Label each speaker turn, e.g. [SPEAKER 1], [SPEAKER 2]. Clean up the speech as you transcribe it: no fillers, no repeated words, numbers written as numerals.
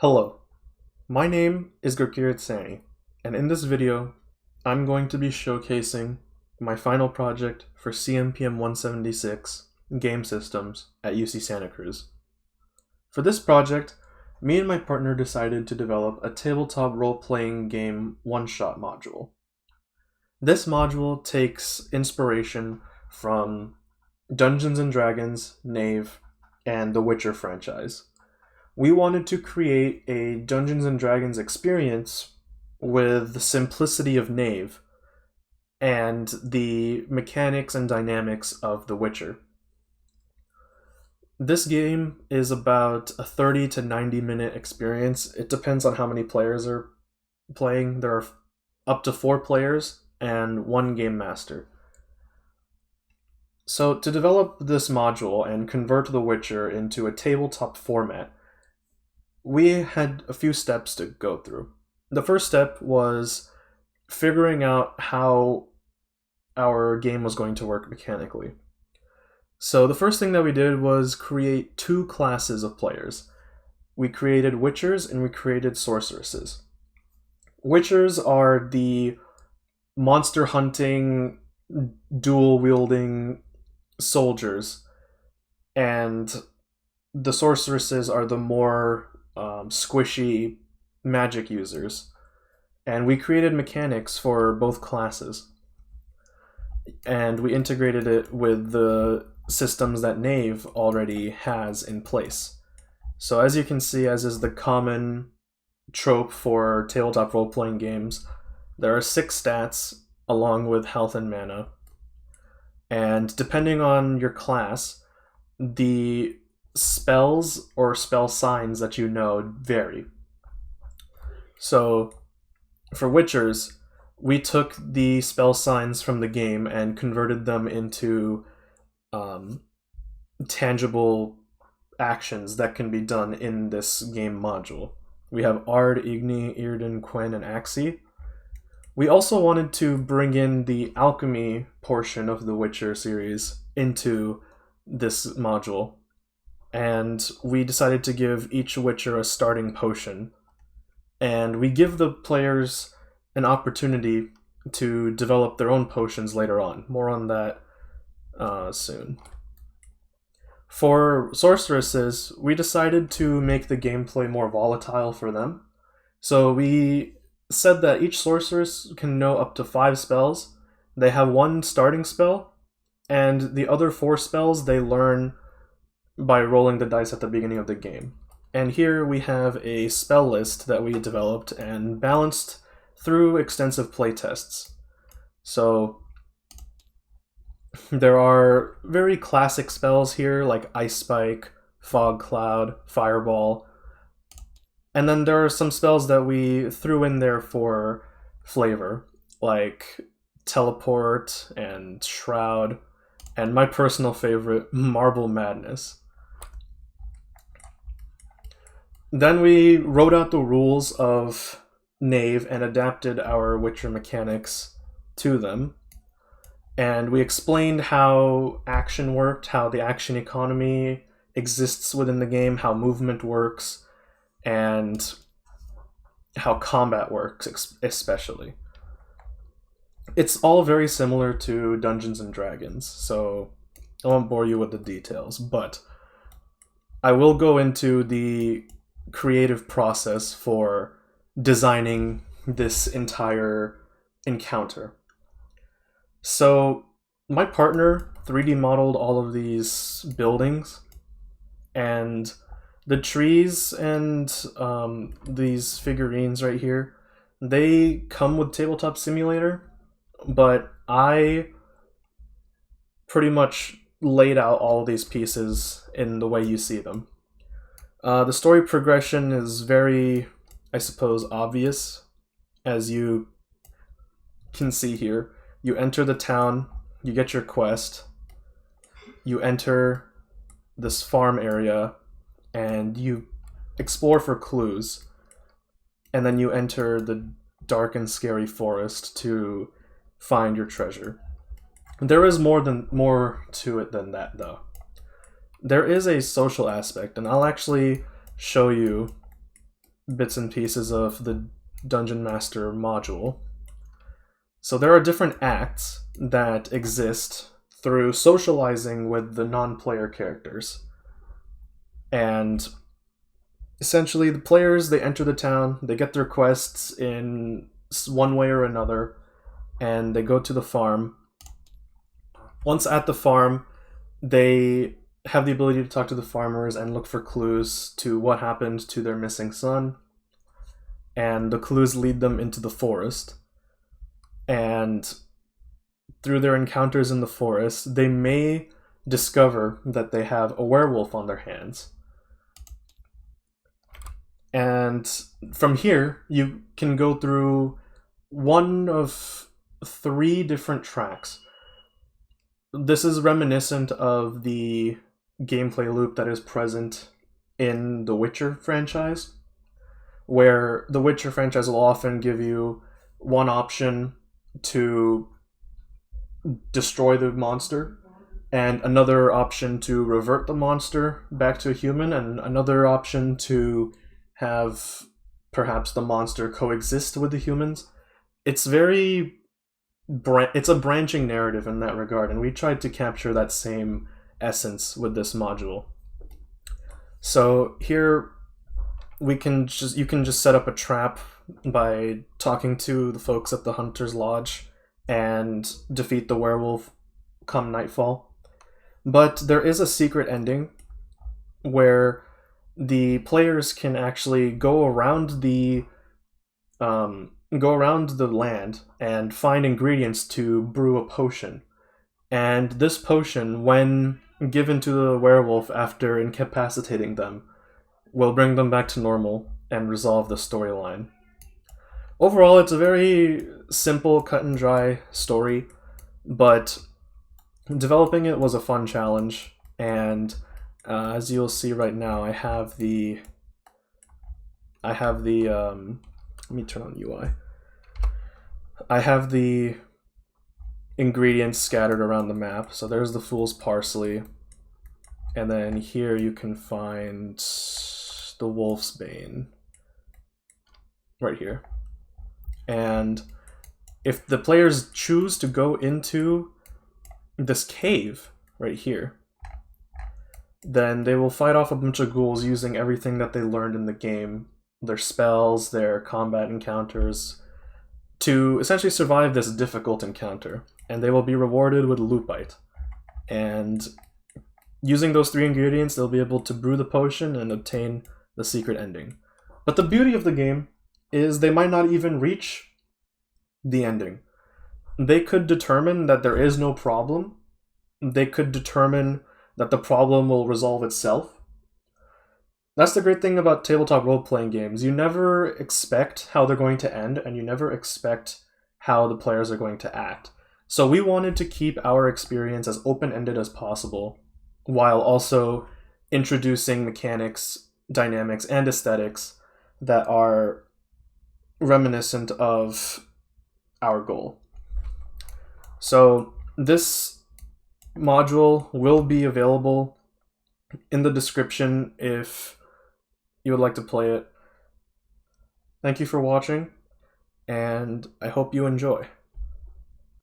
[SPEAKER 1] Hello, my name is Gurkirat Sani, and in this video, I'm going to be showcasing my final project for CMPM 176 Game Systems at UC Santa Cruz. For this project, me and my partner decided to develop a tabletop role-playing game one-shot module. This module takes inspiration from Dungeons & Dragons, Knave, and the Witcher franchise. We wanted to create a Dungeons & Dragons experience with the simplicity of Knave and the mechanics and dynamics of The Witcher. This game is about a 30 to 90 minute experience. It depends on how many players are playing. There are up to 4 players and 1 game master. So to develop this module and convert The Witcher into a tabletop format, we had a few steps to go through. The first step was figuring out how our game was going to work mechanically. So the first thing that we did was create 2 classes of players. We created Witchers and we created Sorceresses. Witchers are the monster hunting, dual wielding soldiers, and the Sorceresses are the more squishy magic users. And we created mechanics for both classes. And we integrated it with the systems that Knave already has in place. So as you can see, as is the common trope for tabletop role-playing games, there are 6 stats along with health and mana. And depending on your class, the spells or spell signs that you know vary. So for Witchers, we took the spell signs from the game and converted them into tangible actions that can be done in this game module. We have Ard, Igni, Irden, Quen, and Axii. We also wanted to bring in the alchemy portion of the Witcher series into this module, and we decided to give each Witcher a starting potion, and we give the players an opportunity to develop their own potions later on. More on that soon. For Sorceresses, we decided to make the gameplay more volatile for them. So we said that each Sorceress can know up to 5 spells. They have 1 starting spell, and the other 4 spells they learn by rolling the dice at the beginning of the game. And here we have a spell list that we developed and balanced through extensive playtests. So there are very classic spells here like Ice Spike, Fog Cloud, Fireball, and then there are some spells that we threw in there for flavor, like Teleport and Shroud, and my personal favorite, Marble Madness. Then we wrote out the rules of Knave and adapted our Witcher mechanics to them. And we explained how action worked, how the action economy exists within the game, how movement works, and how combat works, especially. It's all very similar to Dungeons & Dragons, so I won't bore you with the details, but I will go into the creative process for designing this entire encounter. So my partner 3D modeled all of these buildings, and the trees and these figurines right here, they come with Tabletop Simulator, but I pretty much laid out all of these pieces in the way you see them. The story progression is very, I suppose, obvious, as you can see here. You enter the town, you get your quest, you enter this farm area, and you explore for clues, and then you enter the dark and scary forest to find your treasure. There is more to it than that, though. There is a social aspect, and I'll actually show you bits and pieces of the Dungeon Master module. So there are different acts that exist through socializing with the non-player characters. And essentially the players, they enter the town, they get their quests in one way or another, and they go to the farm. Once at the farm, they have the ability to talk to the farmers and look for clues to what happened to their missing son. And the clues lead them into the forest. And through their encounters in the forest, they may discover that they have a werewolf on their hands. And from here, you can go through one of 3 different tracks. This is reminiscent of the gameplay loop that is present in the Witcher franchise, where the Witcher franchise will often give you one option to destroy the monster, and another option to revert the monster back to a human, and another option to have perhaps the monster coexist with the humans. It's it's a branching narrative in that regard, and we tried to capture that same essence with this module. So here you can just set up a trap by talking to the folks at the Hunter's Lodge and defeat the werewolf come nightfall. But there is a secret ending where the players can actually go around the land and find ingredients to brew a potion. And this potion, when given to the werewolf after incapacitating them, will bring them back to normal and resolve the storyline. Overall, it's a very simple, cut and dry story, but developing it was a fun challenge, and as you'll see right now, I have the let me turn on UI. I have the ingredients scattered around the map. So there's the fool's parsley, and then here you can find the wolf's bane right here. And if the players choose to go into this cave right here, then they will fight off a bunch of ghouls using everything that they learned in the game, their spells, their combat encounters, to essentially survive this difficult encounter. And they will be rewarded with lupite. And using those 3 ingredients, they'll be able to brew the potion and obtain the secret ending. But the beauty of the game is they might not even reach the ending. They could determine that there is no problem. They could determine that the problem will resolve itself. That's the great thing about tabletop role-playing games. You never expect how they're going to end, and you never expect how the players are going to act. So we wanted to keep our experience as open-ended as possible, while also introducing mechanics, dynamics, and aesthetics that are reminiscent of our goal. So this module will be available in the description if you would like to play it. Thank you for watching, and I hope you enjoy.